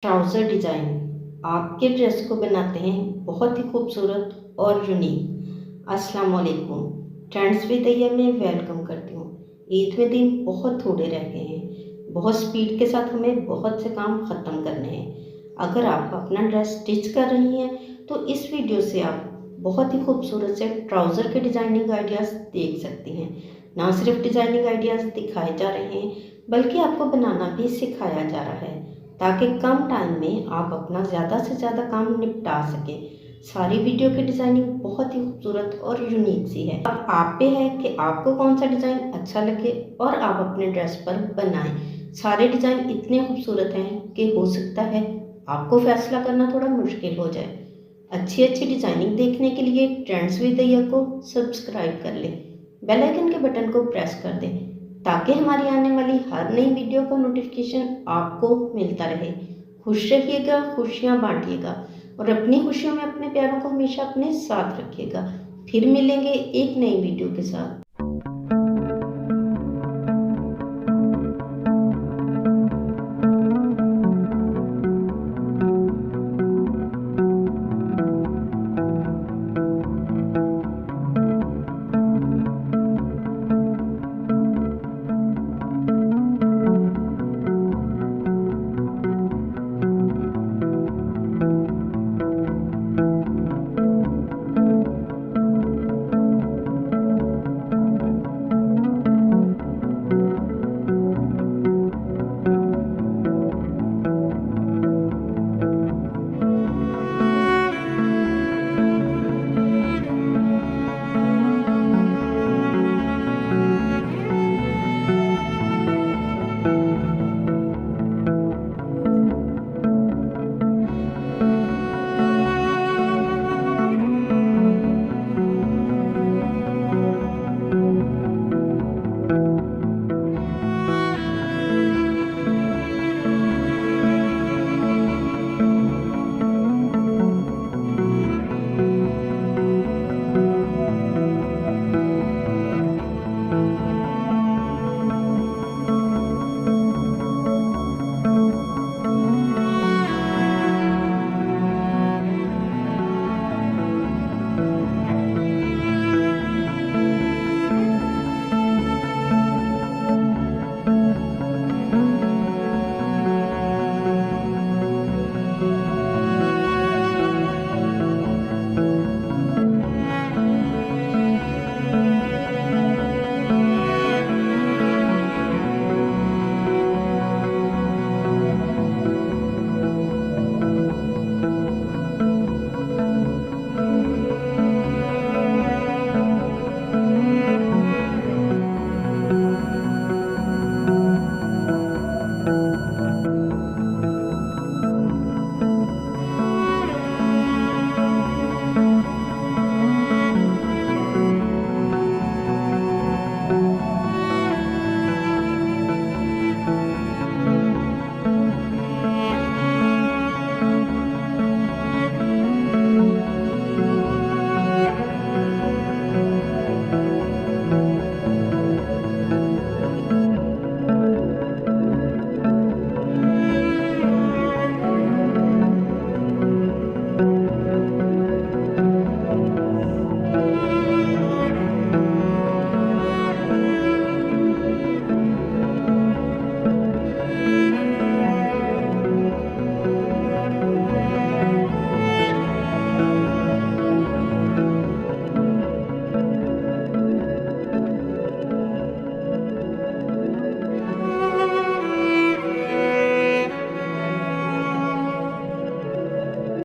Trouser design आपके dress को बनाते हैं बहुत ही खूबसूरत और यूनिक। अस्सलाम वालेकुम। ट्रेंड्स विद ayea में वेलकम करती हूँ। ईद में दिन बहुत थोड़े रह गए हैं। बहुत स्पीड के साथ हमें बहुत से काम ख़त्म करने हैं। अगर आप अपना ड्रेस स्टिच कर रही हैं तो इस वीडियो से आप बहुत ही खूबसूरत से ट्राउज़र के डिज़ाइनिंग आइडियाज़ देख सकती हैं। ना सिर्फ डिज़ाइनिंग आइडियाज़ दिखाए जा रहे हैं बल्कि आपको बनाना भी सिखाया जा रहा है ताकि कम टाइम में आप अपना ज़्यादा से ज़्यादा काम निपटा सकें। सारी वीडियो की डिज़ाइनिंग बहुत ही खूबसूरत और यूनिक सी है। अब आप पे है कि आपको कौन सा डिज़ाइन अच्छा लगे और आप अपने ड्रेस पर बनाएं। सारे डिज़ाइन इतने खूबसूरत हैं कि हो सकता है आपको फैसला करना थोड़ा मुश्किल हो जाए। अच्छी अच्छी डिज़ाइनिंग देखने के लिए ट्रेंड्स विद ayea को सब्सक्राइब कर लें, बेल आइकन के बटन को प्रेस कर दें ताकि हमारी आने वाली हर नई वीडियो का नोटिफिकेशन आपको मिलता रहे। खुश रहिएगा, खुशियाँ बांटिएगा और अपनी खुशियों में अपने प्यारों को हमेशा अपने साथ रखिएगा। फिर मिलेंगे एक नई वीडियो के साथ।